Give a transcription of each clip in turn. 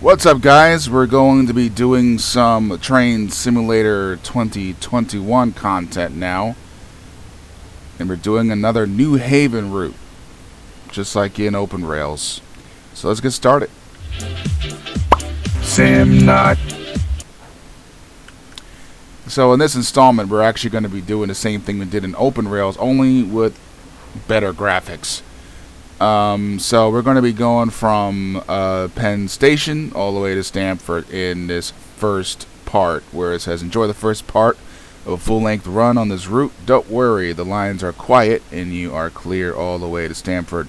What's up, guys? We're going to be doing some Train Simulator 2021 content now. And we're doing another New Haven route, just like in Open Rails. So let's get started. Not. So in this installment, we're actually going to be doing the same thing we did in Open Rails, only with better graphics. So we're going to be going from Penn Station all the way to Stamford in this first part, where it says enjoy the first part of a full-length run on this route. Don't worry, the lines are quiet and you are clear all the way to Stamford.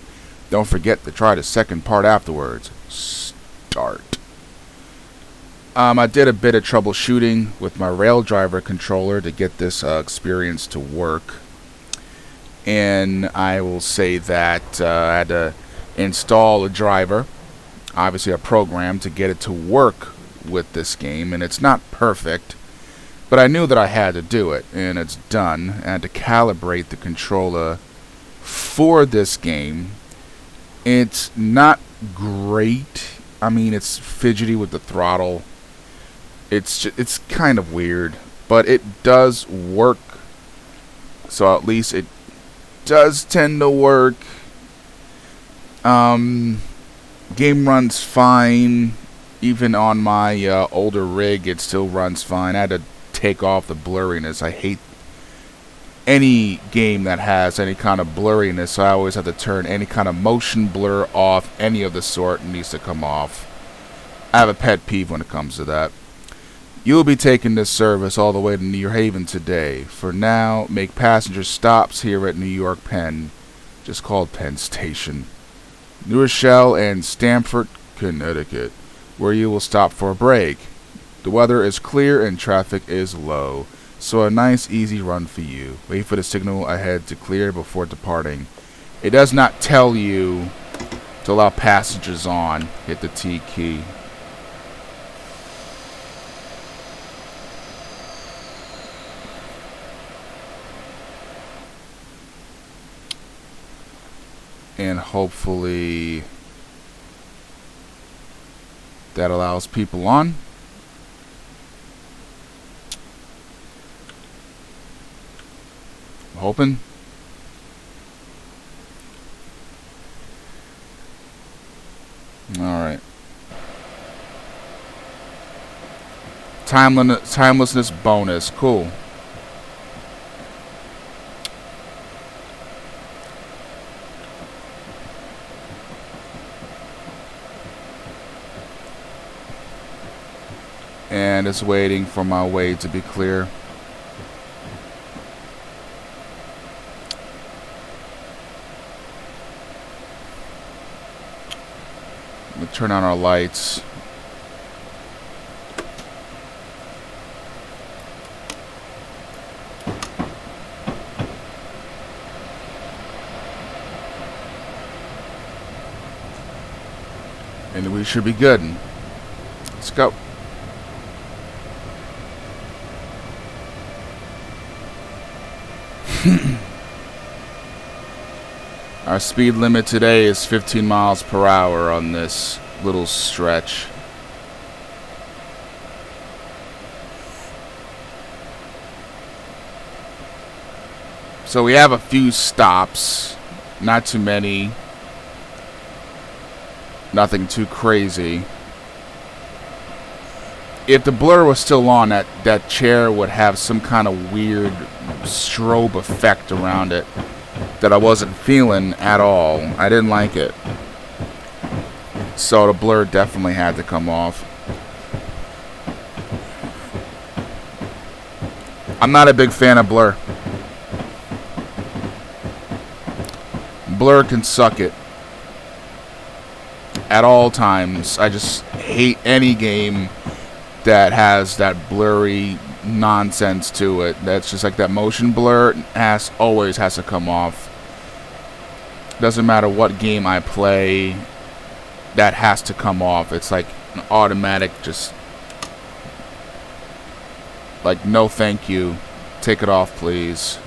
Don't forget to try the second part afterwards. Start. I did a bit of troubleshooting with my Raildriver controller to get this experience to work. And I will say that I had to install a driver, obviously a program, to get it to work with this game. And it's not perfect, but I knew that I had to do it, and it's done. I had to calibrate the controller for this game. It's not great. I mean, it's fidgety with the throttle. It's kind of weird, but it does work. So at least it does tend to work. Game runs fine. Even on my older rig, it still runs fine. I had to take off the blurriness. I hate any game that has any kind of blurriness, so I always have to turn any kind of motion blur off. Any of the sort needs to come off. I have a pet peeve when it comes to that. You will be taking this service all the way to New Haven today. For now, make passenger stops here at New York Penn, just called Penn Station, New Rochelle, and Stamford, Connecticut, where you will stop for a break. The weather is clear and traffic is low, so a nice easy run for you. Wait for the signal ahead to clear before departing. It does not tell you to allow passengers on. Hit the T key. And hopefully that allows people on. I'm hoping. Alright. Timelessness bonus. Cool. And it's waiting for my way to be clear. We'll turn on our lights. And we should be good. Let's go. Our speed limit today is 15 miles per hour on this little stretch. So we have a few stops, not too many, nothing too crazy. If the blur was still on, that chair would have some kind of weird strobe effect around it that I wasn't feeling at all. I didn't like it. So the blur definitely had to come off. I'm not a big fan of blur. Blur can suck it. At all times. I just hate any game that has that blurry nonsense to it. That's just like that motion blur always has to come off. Doesn't matter what game I play, that has to come off. It's like an automatic, just like, no thank you, take it off please.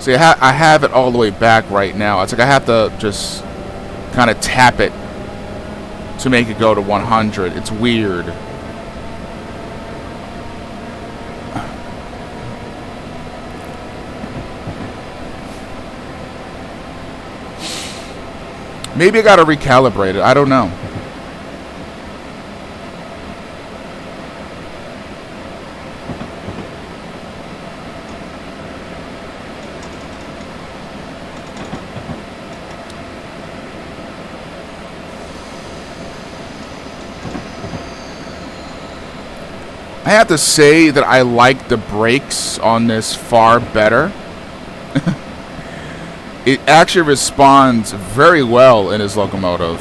See, I have it all the way back right now. It's like I have to just kind of tap it to make it go to 100. It's weird. Maybe I gotta recalibrate it. I don't know. I have to say that I like the brakes on this far better. It actually responds very well in his locomotive.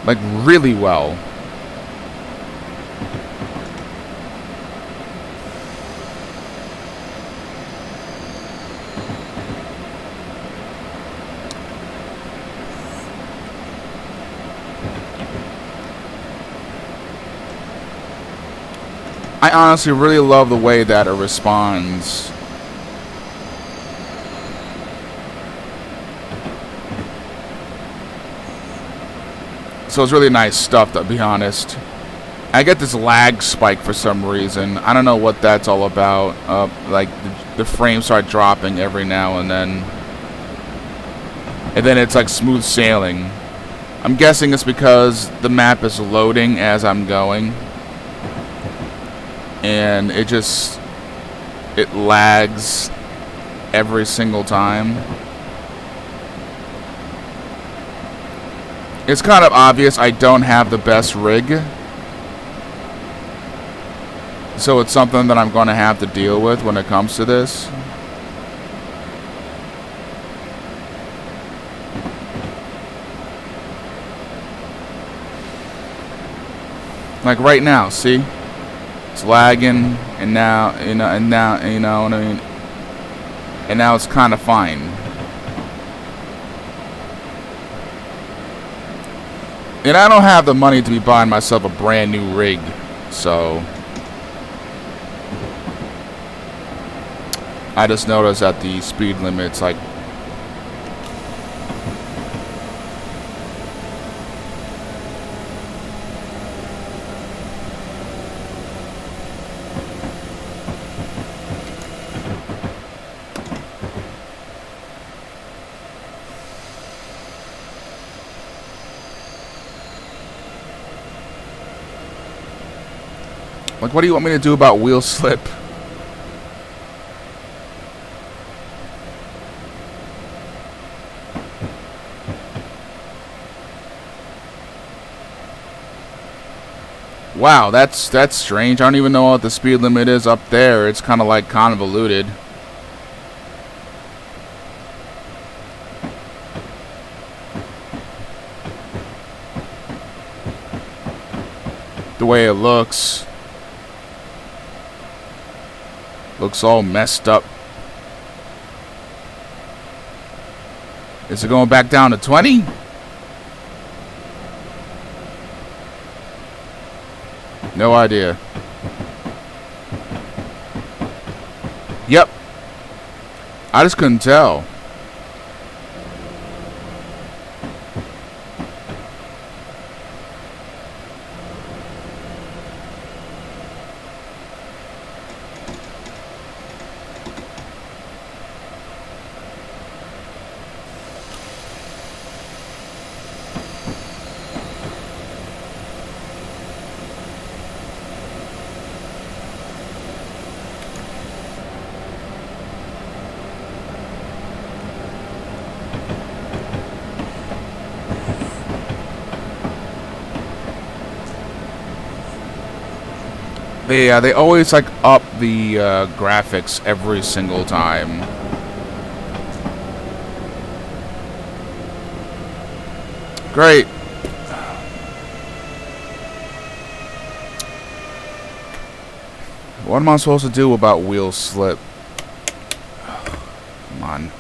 Like, really well. I honestly really love the way that it responds. So it's really nice stuff, to be honest. I get this lag spike for some reason. I don't know what that's all about. Like, the frames start dropping every now and then. And then it's like smooth sailing. I'm guessing it's because the map is loading as I'm going. And it lags every single time. It's kind of obvious I don't have the best rig. So it's something that I'm going to have to deal with when it comes to this. Like right now, see? It's lagging, and now, you know what I mean? And now it's kind of fine. And I don't have the money to be buying myself a brand new rig, so I just noticed that the speed limit's like what do you want me to do about wheel slip? Wow, that's strange. I don't even know what the speed limit is up there. It's kind of like convoluted. The way it looks all messed up. Is it going back down to 20? No idea. Yep. I just couldn't tell. They always like up the graphics every single time. Great. What am I supposed to do about wheel slip? Come on.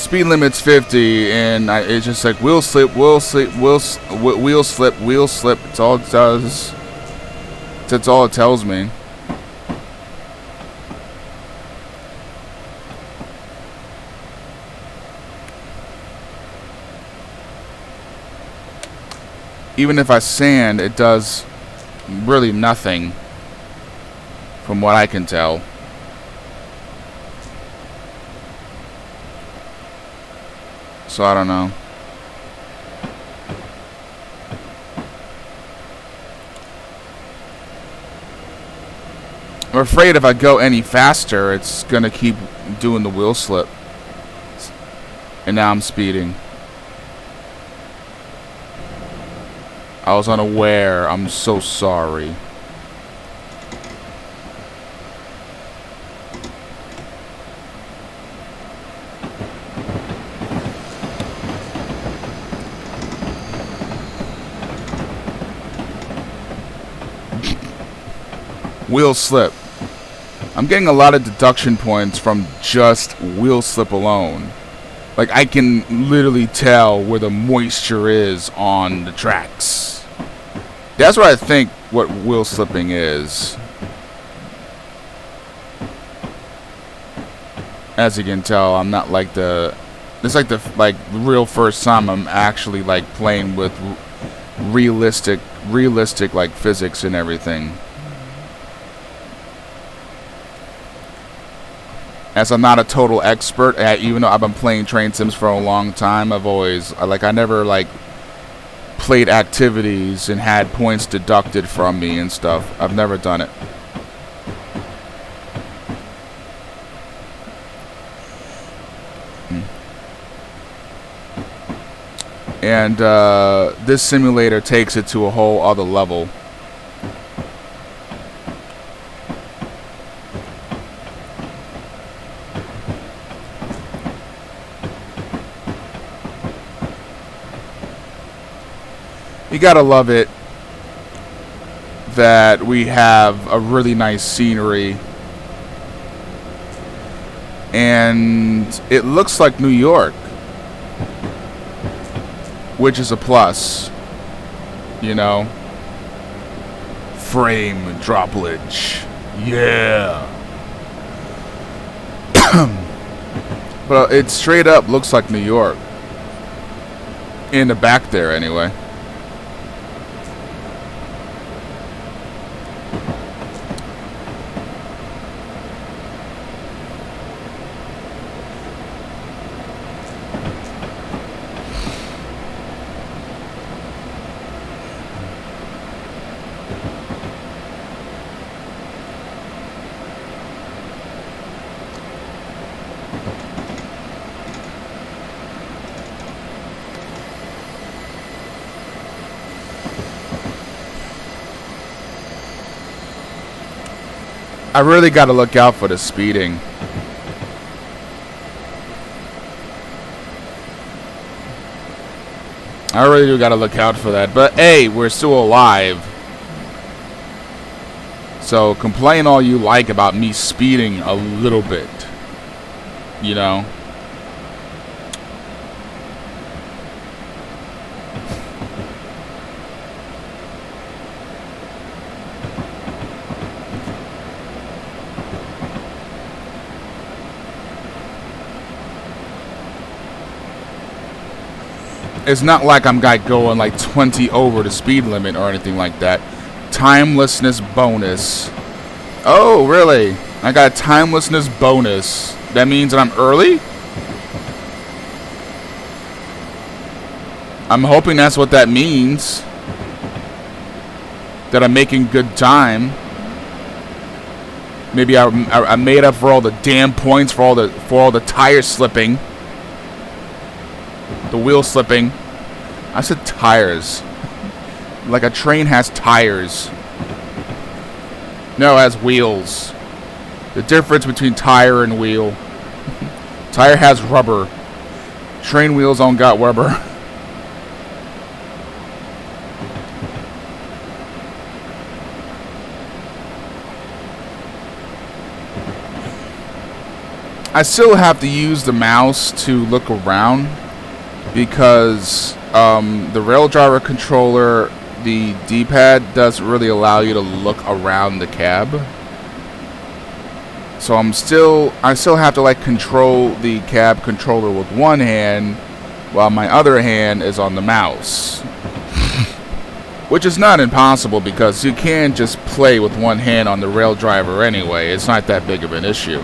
speed limit's 50, and it's just like wheel slip, wheel slip, wheel slip, wheel slip. It's all it does. That's all it tells me. Even if I sand, it does really nothing, from what I can tell. So I don't know. I'm afraid if I go any faster, it's gonna keep doing the wheel slip. And now I'm speeding. I was unaware. I'm so sorry. Wheel slip. I'm getting a lot of deduction points from just wheel slip alone. Like, I can literally tell where the moisture is on the tracks. That's what I think what wheel slipping is. As you can tell, I'm not like the... It's like the real first time I'm actually like playing with realistic like physics and everything. As I'm not a total expert, even though I've been playing train sims for a long time, I've always, I never, played activities and had points deducted from me and stuff. I've never done it. And, this simulator takes it to a whole other level. You gotta love it that we have a really nice scenery, and it looks like New York, which is a plus, you know. Frame droplet, yeah. But it straight up looks like New York in the back there, anyway. I really got to look out for the speeding. I really do got to look out for that. But hey, we're still alive. So complain all you like about me speeding a little bit. You know. It's not like I'm going like 20 over the speed limit or anything like that. Timelessness bonus. Oh, really? I got a timelessness bonus. That means that I'm early? I'm hoping that's what that means. That I'm making good time. Maybe I made up for all the damn points for all the tire slipping. The wheel slipping. I said tires. Like a train has tires. No, it has wheels. The difference between tire and wheel. Tire has rubber. Train wheels don't got rubber. I still have to use the mouse to look around because the rail driver controller, the D-pad doesn't really allow you to look around the cab. So I still have to like control the cab controller with one hand while my other hand is on the mouse. Which is not impossible because you can just play with one hand on the rail driver anyway. It's not that big of an issue.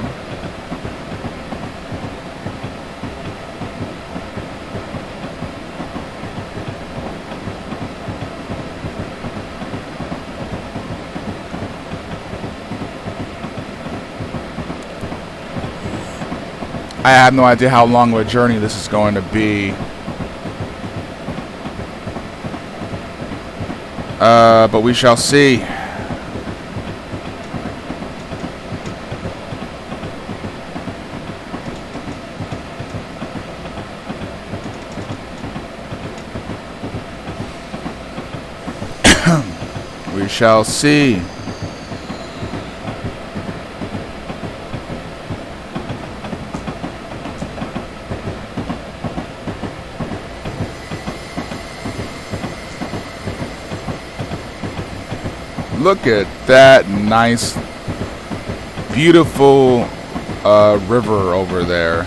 I have no idea how long of a journey this is going to be. But we shall see. We shall see. Look at that nice, beautiful river over there.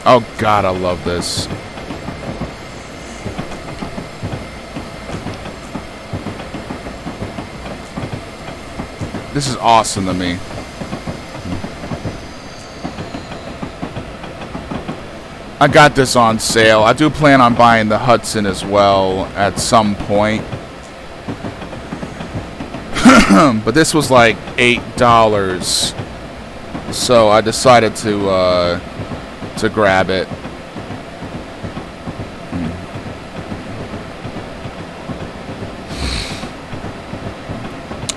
Oh God, I love this. This is awesome to me. I got this on sale. I do plan on buying the Hudson as well at some point. But this was like $8. So I decided to grab it.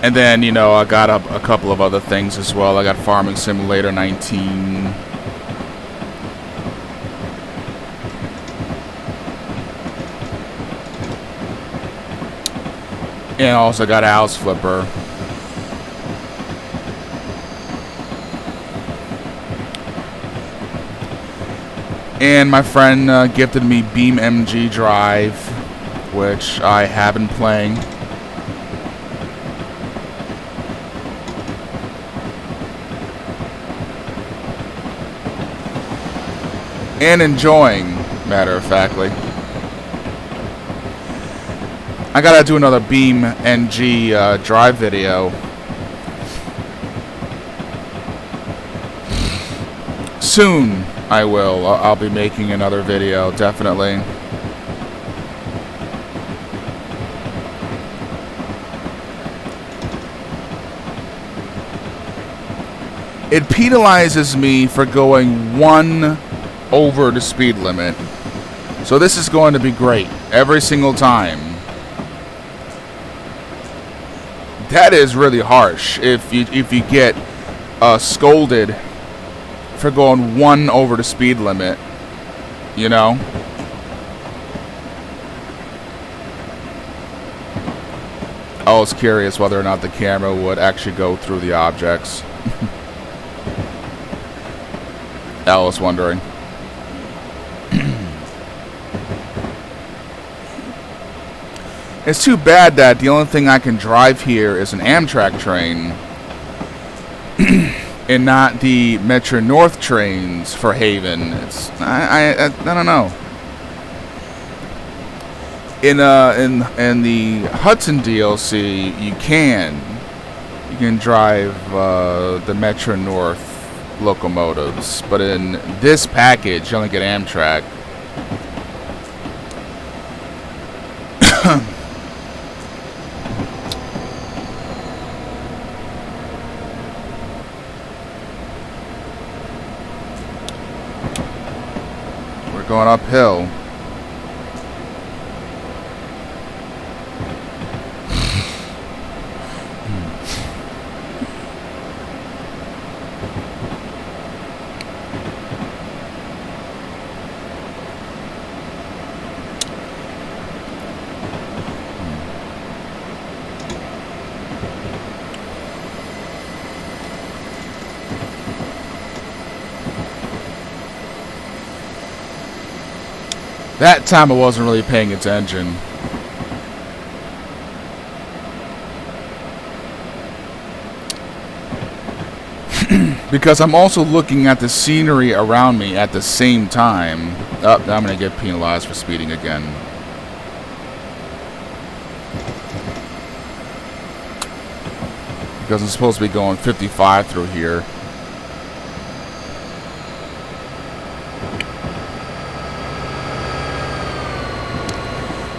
And then, you know, I got a couple of other things as well. I got Farming Simulator 19. And also got House Flipper. And my friend gifted me Beam MG Drive, which I have been playing. And enjoying, matter of factly. I gotta do another Beam NG drive video. Soon I will. I'll be making another video, definitely. It penalizes me for going 1 over the speed limit. So this is going to be great every single time. That is really harsh if you get scolded for going 1 over the speed limit, you know. I was curious whether or not the camera would actually go through the objects. I was wondering. It's too bad that the only thing I can drive here is an Amtrak train and not the Metro North trains for Haven. It's I don't know. In the Hudson DLC, you can drive the Metro North locomotives, but in this package, you only get Amtrak. Going uphill. That time I wasn't really paying attention. Because I'm also looking at the scenery around me at the same time. Oh, now I'm going to get penalized for speeding again. Because I'm supposed to be going 55 through here.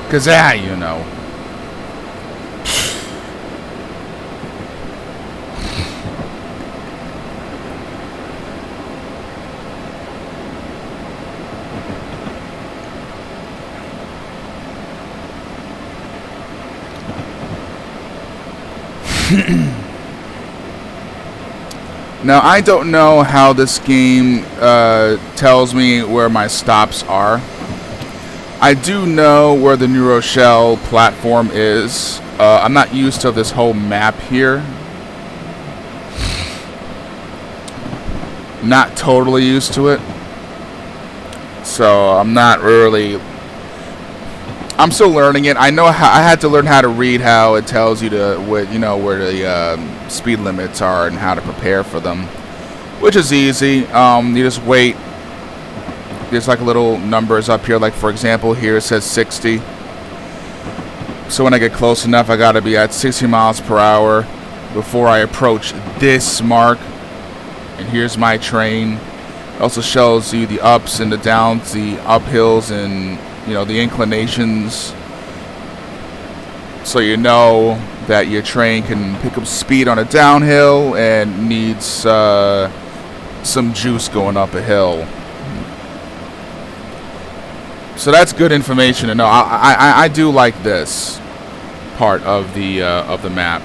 Because, you know. Now, I don't know how this game tells me where my stops are. I do know where the New Rochelle platform is. I'm not used to this whole map here. Not totally used to it. So, I'm not really... I'm still learning it. I know how I had to learn how to read how it tells you to, where the speed limits are and how to prepare for them, which is easy. You just wait. There's like little numbers up here. Like for example, here it says 60. So when I get close enough, I gotta be at 60 miles per hour before I approach this mark. And here's my train. It also shows you the ups and the downs, the uphills and the inclinations, so you know that your train can pick up speed on a downhill and needs some juice going up a hill. So that's good information to know. I do like this part of the map.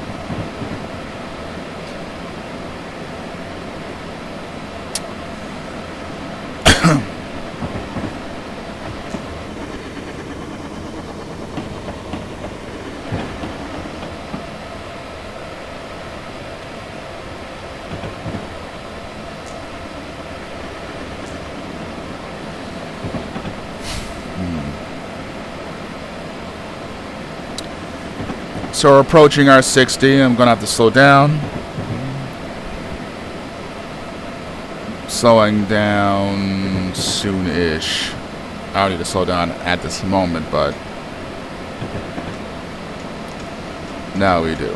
So we're approaching our 60. I'm going to have to slow down. Slowing down soon-ish. I don't need to slow down at this moment, but now we do.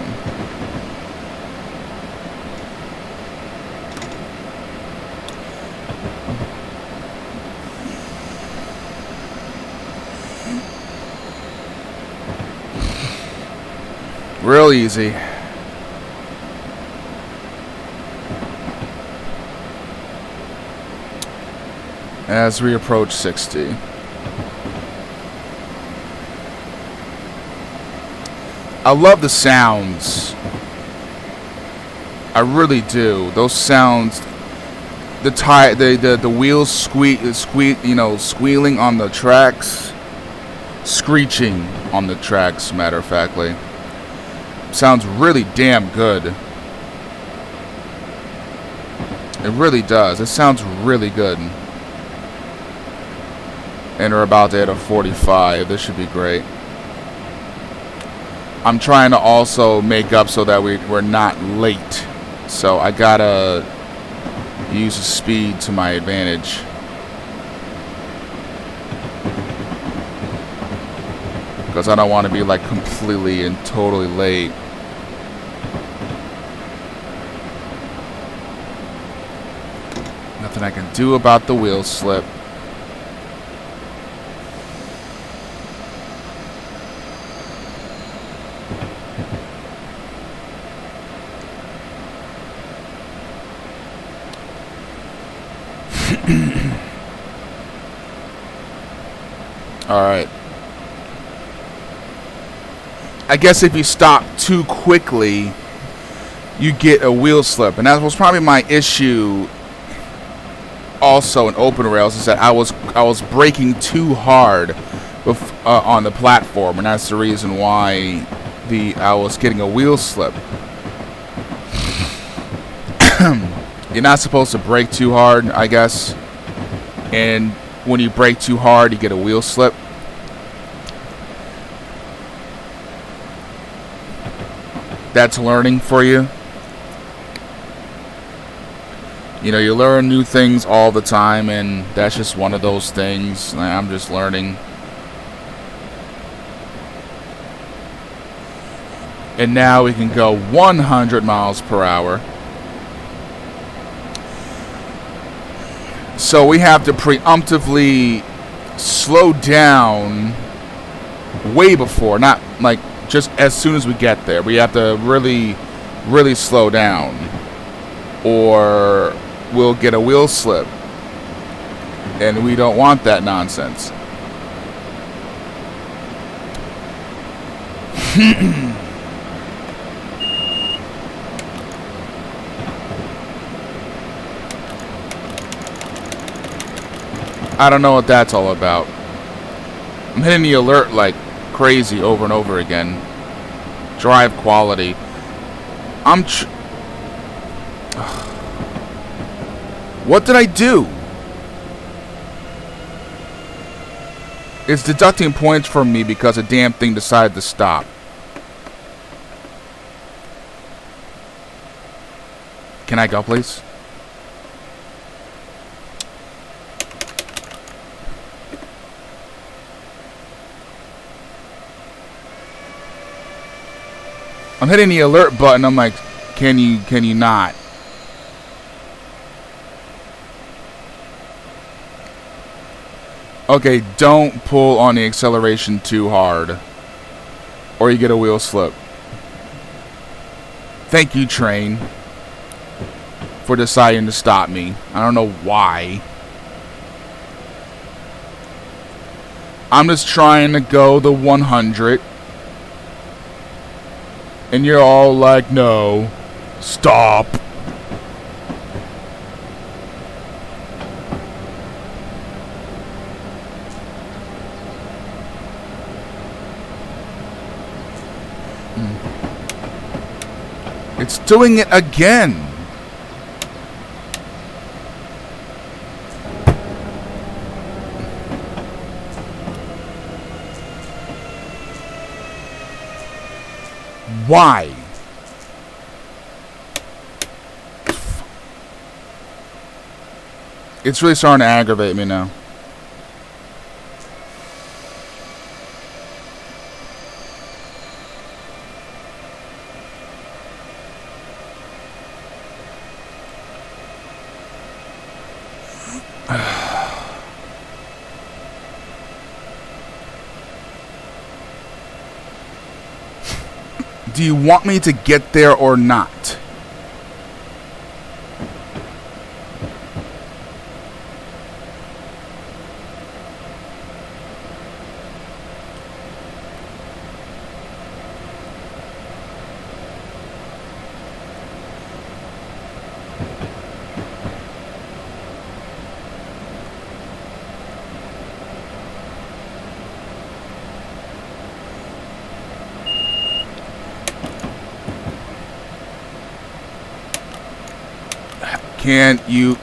Real easy. As we approach 60. I love the sounds. I really do. Those sounds, the wheels squealing on the tracks, screeching on the tracks, matter of factly. Sounds really damn good. It really does. It sounds really good. And we're about to hit a 45. This should be great. I'm trying to also make up so that we're not late. So I gotta use the speed to my advantage. Because I don't want to be like completely and totally late. Nothing I can do about the wheel slip. Alright. I guess if you stop too quickly, you get a wheel slip. And that was probably my issue also in open rails, is that I was braking too hard on the platform, and that's the reason why I was getting a wheel slip. You're not supposed to brake too hard, I guess. And when you brake too hard, you get a wheel slip. That's learning for you. You know, you learn new things all the time, and that's just one of those things. I'm just learning. And now we can go 100 miles per hour. So we have to preemptively slow down way before, not like just as soon as we get there. We have to really, really slow down, or we'll get a wheel slip, and we don't want that nonsense. I don't know what that's all about. I'm hitting the alert like crazy over and over again. Drive quality. What did I do? It's deducting points from me because a damn thing decided to stop. Can I go, please? I'm hitting the alert button. I'm like, can you not? Okay, don't pull on the acceleration too hard, or you get a wheel slip. Thank you, train, for deciding to stop me. I don't know why. I'm just trying to go the 100. And you're all like, no, stop. It's doing it again. Why? It's really starting to aggravate me now. Do you want me to get there or not? Can't you?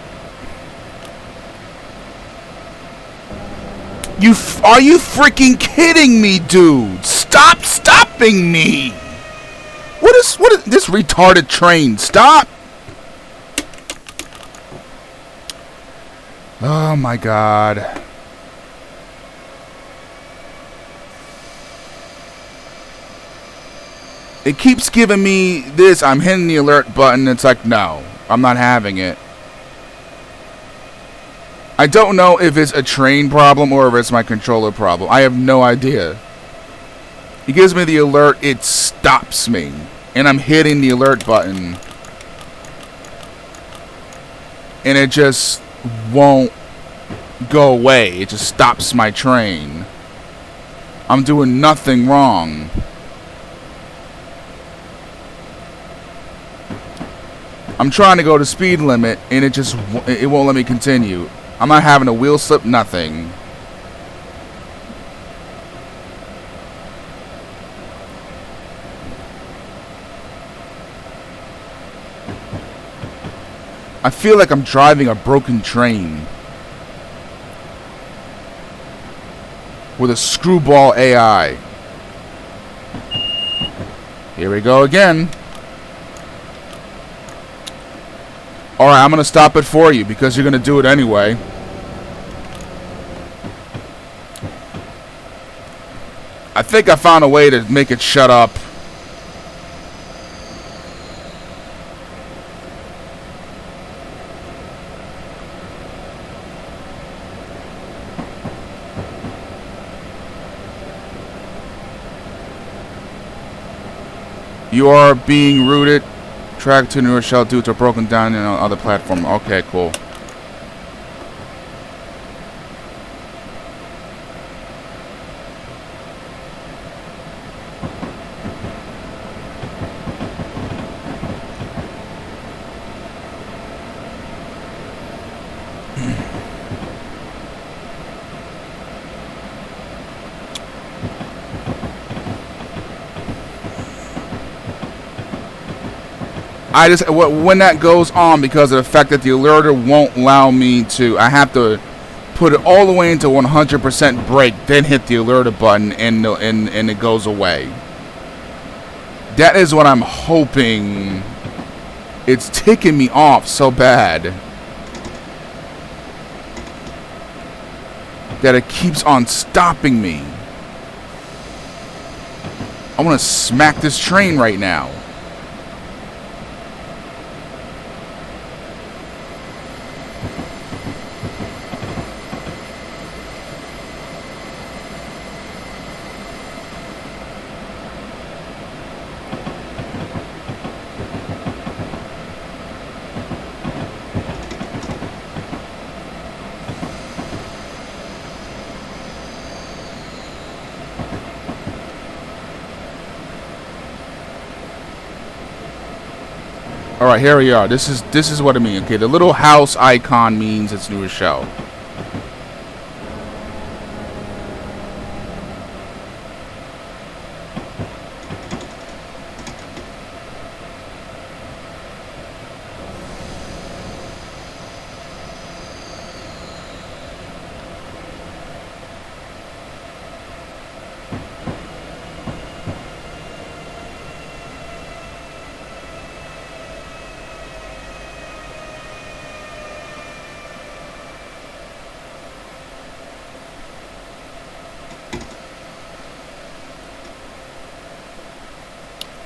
Are you freaking kidding me, dude? Stop stopping me! What is this retarded train? Stop! Oh my god. It keeps giving me this. I'm hitting the alert button. It's like, no, I'm not having it. I don't know if it's a train problem or if it's my controller problem. I have no idea. It gives me the alert. It stops me. And I'm hitting the alert button. And it just won't go away. It just stops my train. I'm doing nothing wrong. I'm trying to go to speed limit, and it won't let me continue. I'm not having a wheel slip, nothing. I feel like I'm driving a broken train. with a screwball AI. Here we go again. Alright, I'm going to stop it for you because you're going to do it anyway. I think I found a way to make it shut up. You are being routed. Track to newer shell due to a broken down on other platform. Okay, cool. I just, when that goes on, because of the fact that the alerter won't allow me to, I have to put it all the way into 100% brake, then hit the alerter button, and it goes away. That is what I'm hoping. It's ticking me off so bad that it keeps on stopping me. I want to smack this train right now. Alright, here we are. This is what I mean. Okay, the little house icon means it's New Rochelle.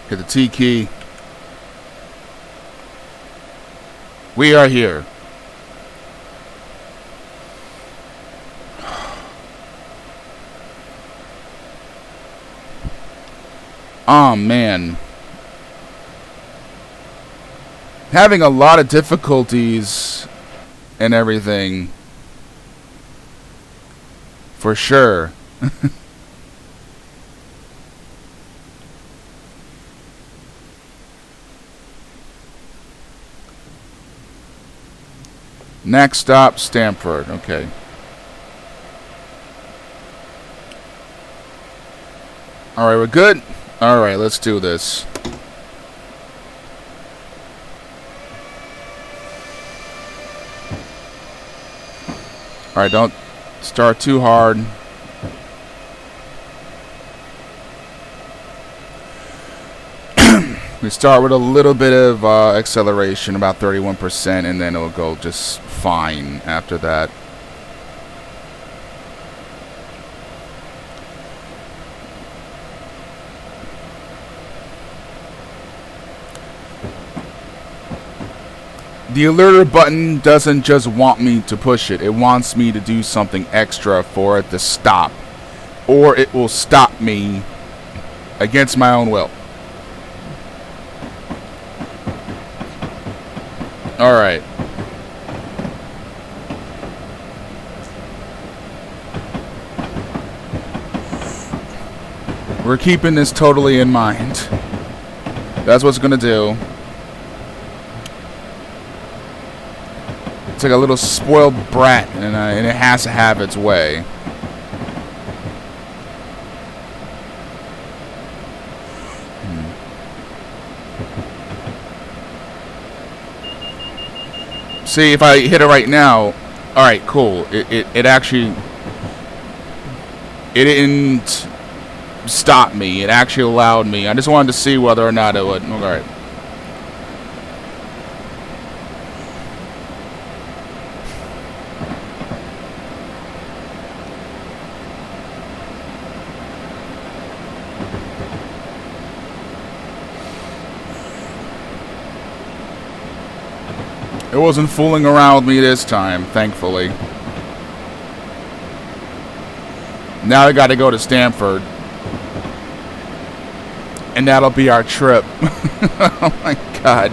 Hit the T key. We are here. Oh man. Having a lot of difficulties and everything. For sure. Next stop, Stamford. Okay. Alright, we're good? Alright, let's do this. Alright, don't start too hard. We start with a little bit of acceleration, about 31%, and then it'll go just fine after that. The alerter button doesn't just want me to push it. It wants me to do something extra for it to stop. Or it will stop me against my own will. Alright. We're keeping this totally in mind. That's what's gonna do. It's like a little spoiled brat, and it has to have its way. See, if I hit it right now, alright, cool. It actually... it didn't stop me. It actually allowed me. I just wanted to see whether or not it would. All right. It wasn't fooling around with me this time, thankfully. Now I gotta go to Stamford. And that'll be our trip. Oh my god.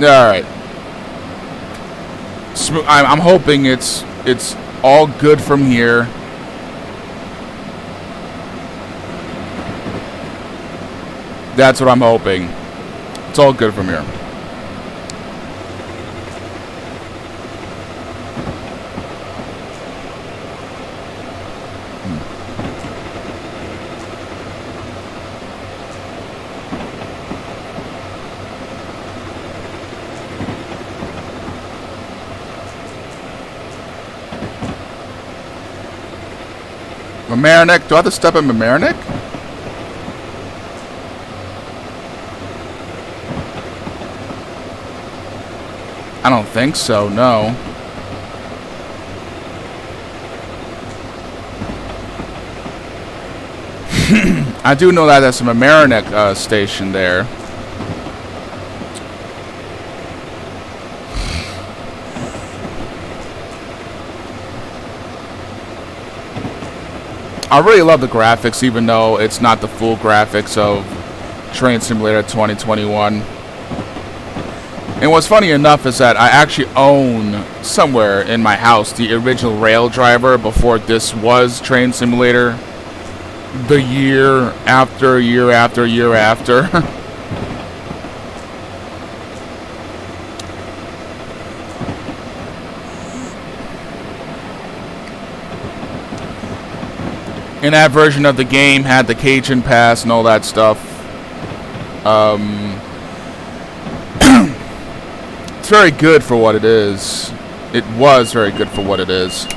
Alright. I'm hoping it's all good from here. That's what I'm hoping. It's all good from here. Mamaroneck? Do I have to step in Mamaroneck? I don't think so, no. I do know that there's a Mamaroneck station there. I really love the graphics, even though it's not the full graphics of Train Simulator 2021. And what's funny enough is that I actually own somewhere in my house the original rail driver before this was Train Simulator. The year after year after year after. And that version of the game had the Cajun Pass and all that stuff. It's very good for what it is. It was very good for what it is.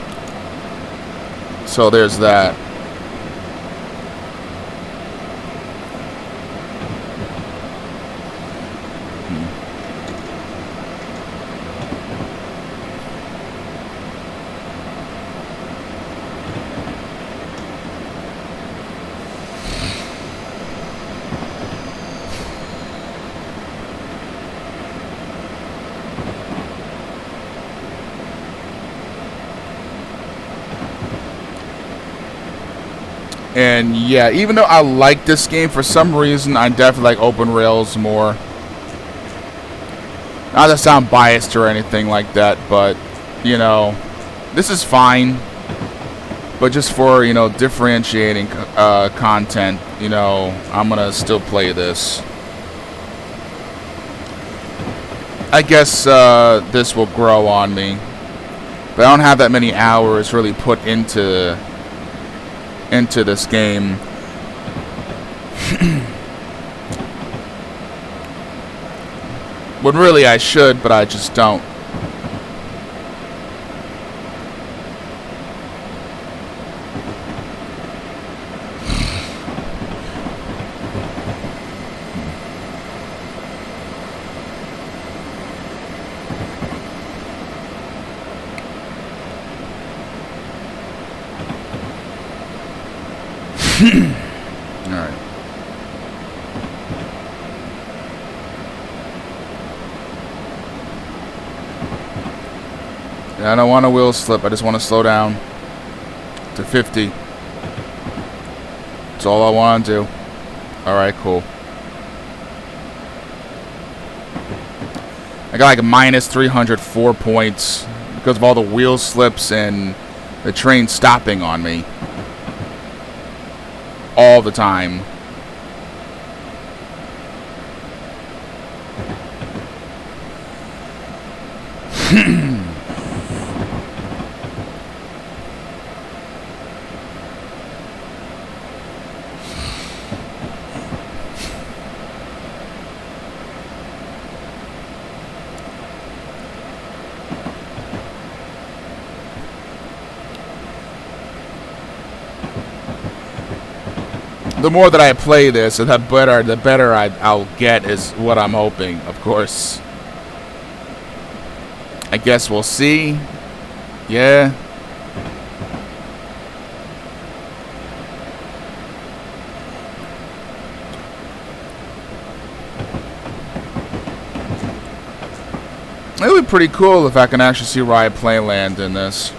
So there's that. And yeah, even though I like this game, for some reason I definitely like open rails more. Not to sound biased or anything like that, but you know, this is fine. But just for, you know, differentiating content, you know, I'm gonna still play this. I guess this will grow on me, but I don't have that many hours really put into this game. When really I should, but I just don't. Alright. Yeah, I don't want a wheel slip. I just want to slow down to 50. That's all I want to do. Alright, cool. I got like a minus 304 points because of all the wheel slips and the train stopping on me all the time. the more that I play this, the better I'll get is what I'm hoping, of course. I guess we'll see. Yeah. It would be pretty cool if I can actually see Riot Playland in this.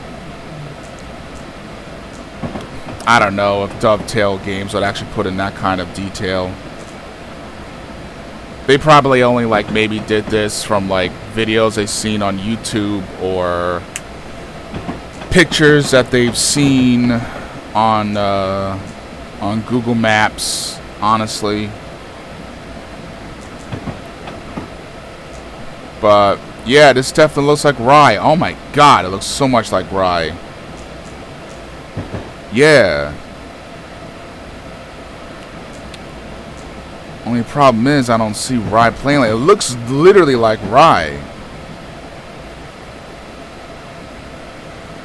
I don't know if Dovetail Games would actually put in that kind of detail. They probably only like maybe did this from like videos they've seen on YouTube or pictures that they've seen on Google Maps, honestly. But yeah, this definitely looks like Rye. Oh my god, it looks so much like Rye. Yeah. Only problem is I don't see Rye playing. It looks literally like Rye.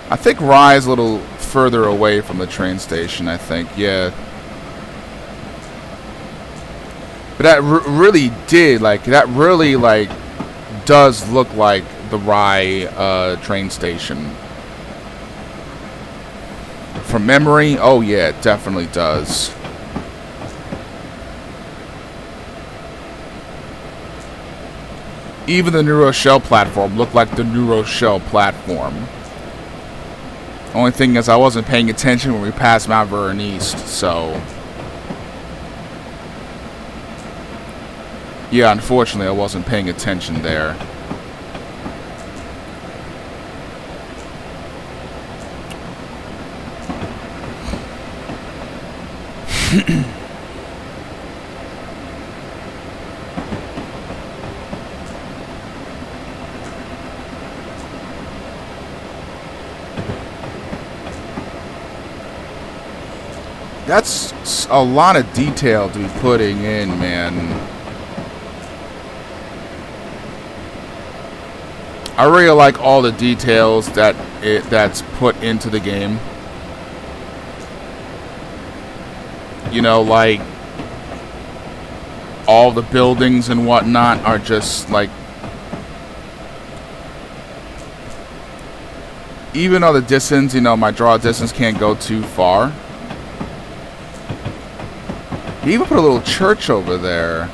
I think Rye is a little further away from the train station, I think. Yeah. But that really did, like, that really, like, does look like the Rye train station. From memory, oh yeah, it definitely does. Even the New Rochelle platform looked like the New Rochelle platform. Only thing is I wasn't paying attention when we passed Mount Vernon East, so... yeah, unfortunately I wasn't paying attention there. That's a lot of detail to be putting in, man. I really like all the details that's put into the game. You know, like all the buildings and whatnot are just like, even though the distance, you know, my draw distance can't go too far. He even put a little church over there.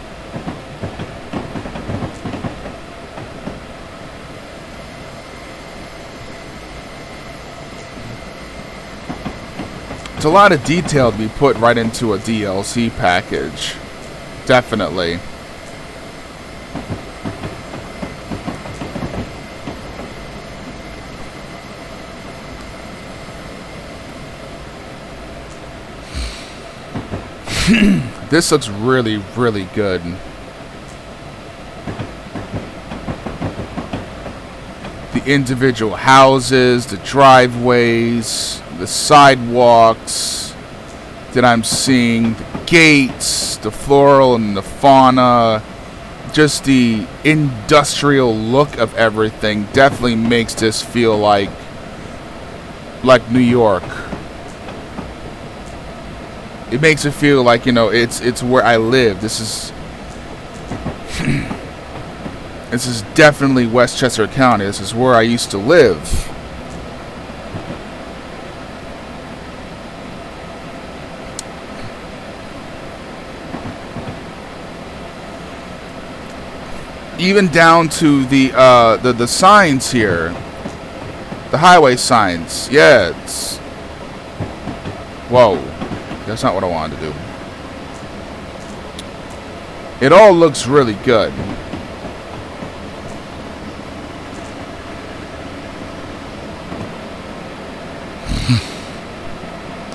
It's a lot of detail to be put right into a DLC package. Definitely. This looks really, really good. The individual houses, the driveways, the sidewalks that I'm seeing, the gates, the floral and the fauna, just the industrial look of everything definitely makes this feel like New York. It makes it feel like, you know, it's where I live. This is this is definitely Westchester County. This is where I used to live. Even down to the signs here, the highway signs. Yeah, it's, whoa. That's not what I wanted to do. It all looks really good.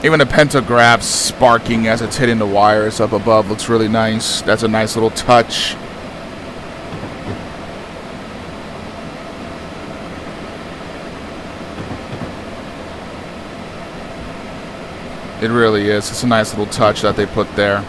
Even the pentagraph sparking as it's hitting the wires up above looks really nice. That's a nice little touch. It really is. It's a nice little touch that they put there.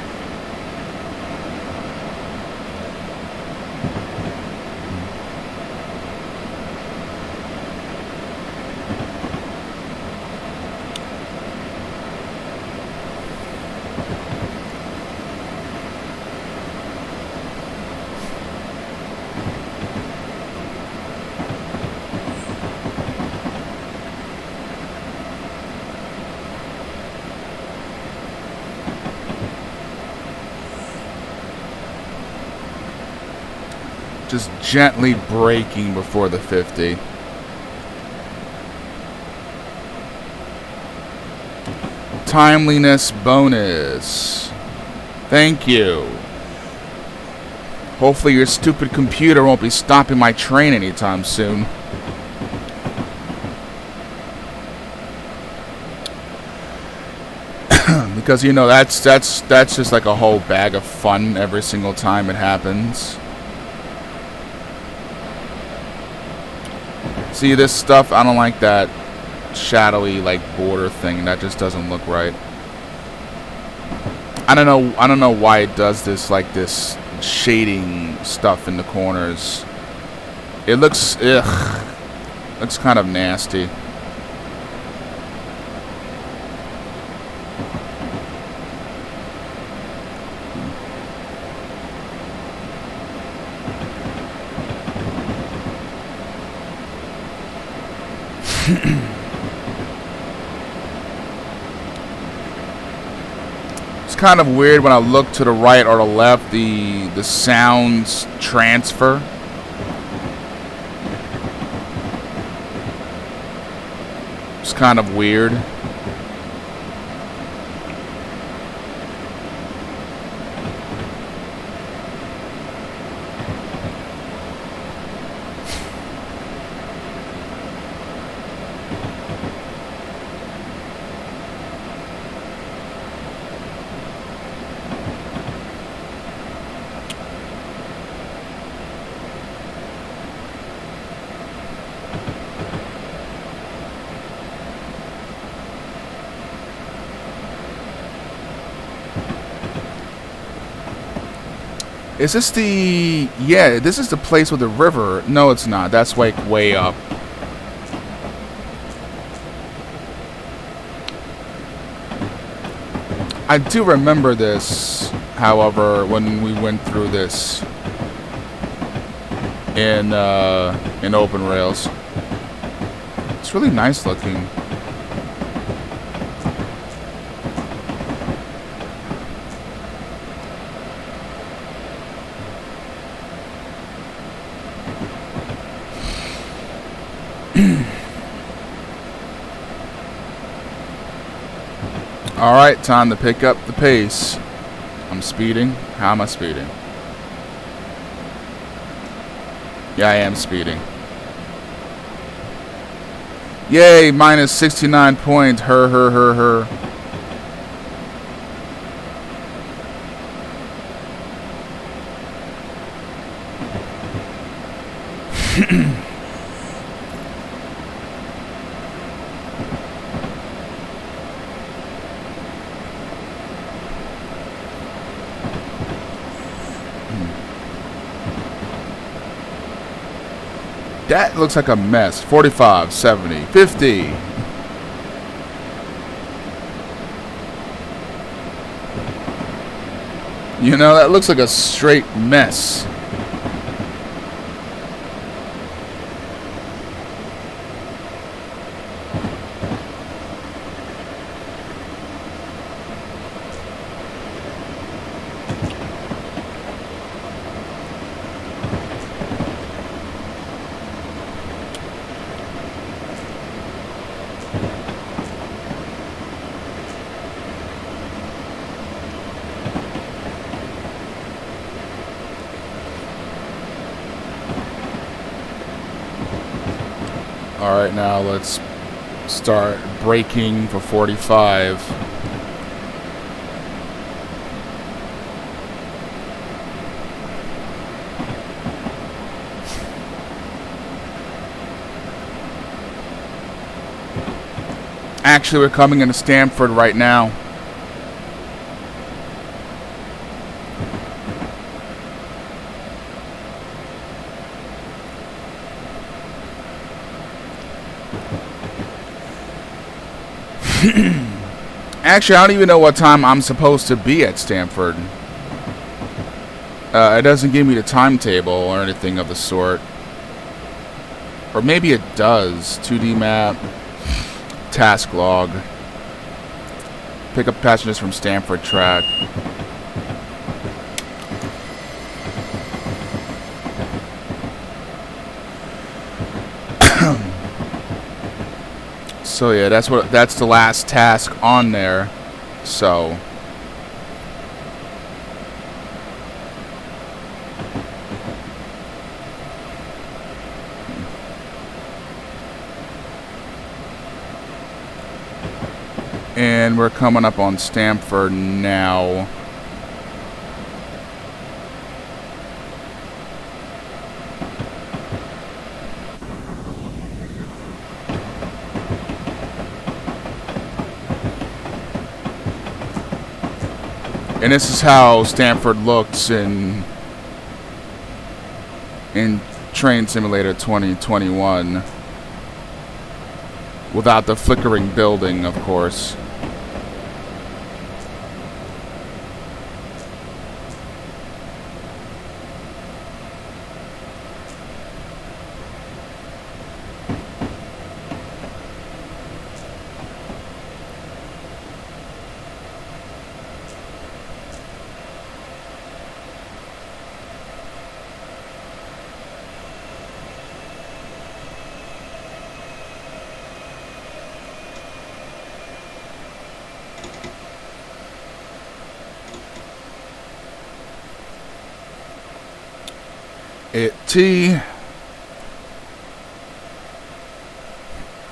Just gently braking before the 50. Timeliness bonus. Thank you. Hopefully your stupid computer won't be stopping my train anytime soon. Because, you know, that's just like a whole bag of fun every single time it happens. See, this stuff, I don't like that shadowy, like, border thing. That just doesn't look right. I don't know why it does this, like, this shading stuff in the corners. It looks, looks kind of nasty. It's kind of weird when I look to the right or the left, the sounds transfer. It's kind of weird. Is this the... Yeah, this is the place with the river. No, it's not. That's like way up. I do remember this, however, when we went through this in Open Rails. It's really nice looking. Alright, time to pick up the pace. I'm speeding. How am I speeding? Yeah, I am speeding. Yay, minus 69 points. Her. That looks like a mess. 45, 70, 50. You know, that looks like a straight mess. Alright, now let's start braking for 45. Actually, we're coming into Stamford right now. Actually, I don't even know what time I'm supposed to be at Stamford. It doesn't give me the timetable or anything of the sort. Or maybe it does. 2D map. Task log. Pick up passengers from Stamford track. So yeah, that's the last task on there. So and we're coming up on Stamford now. And this is how Stamford looks in Train Simulator 2021. Without the flickering building, of course.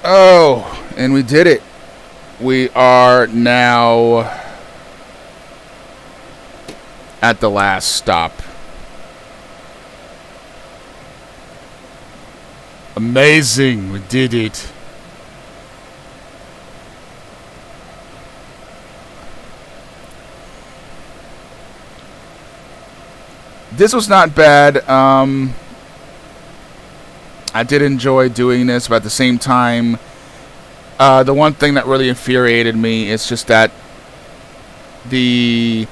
Oh, and we did it. We are now at the last stop. Amazing, we did it. This was not bad. I did enjoy doing this, but at the same time, the one thing that really infuriated me is just that the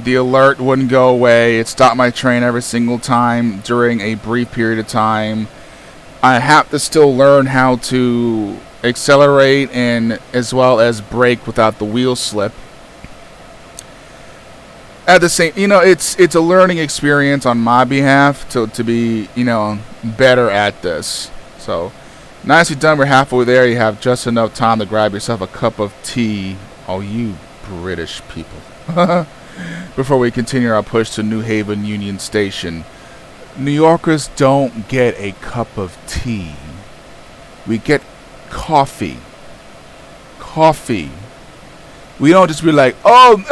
alert wouldn't go away. It stopped my train every single time during a brief period of time. I have to still learn how to accelerate and as well as brake without the wheel slip. At the same, it's a learning experience on my behalf to be, better at this. So, nicely done. We're halfway there. You have just enough time to grab yourself a cup of tea. Oh, you British people. Before we continue our push to New Haven Union Station. New Yorkers don't get a cup of tea. We get coffee. Coffee. We don't just be like, oh,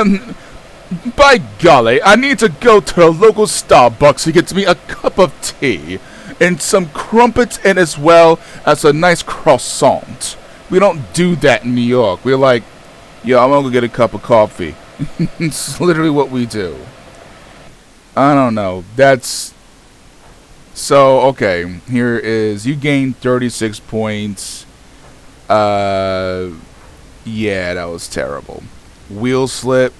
by golly, I need to go to a local Starbucks to get me a cup of tea and some crumpets and as well as a nice croissant. We don't do that in New York. We're like, yo, I'm gonna go get a cup of coffee. It's literally what we do. I don't know. That's... So, okay. Here is... You gained 36 points. Yeah, that was terrible. Wheel slip.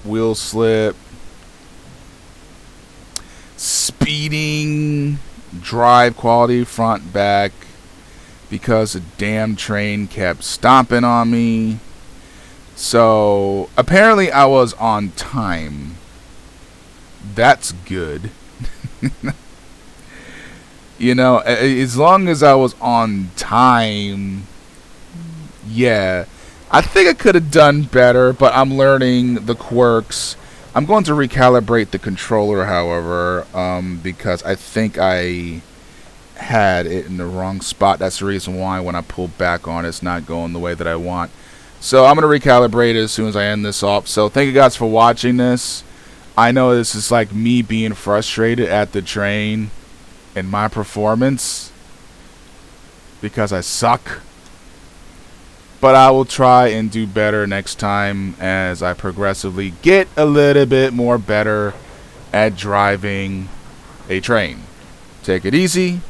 Speeding. Drive quality, front, back. Because the damn train kept stomping on me. So, apparently I was on time. That's good. As long as I was on time, yeah. I think I could have done better, but I'm learning the quirks. I'm going to recalibrate the controller, however, because I think I had it in the wrong spot. That's the reason why when I pull back on it's not going the way that I want. So I'm going to recalibrate it as soon as I end this off. So thank you guys for watching this. I know this is like me being frustrated at the train and my performance because I suck. But I will try and do better next time as I progressively get a little bit more better at driving a train. Take it easy.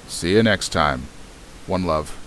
See you next time. One love.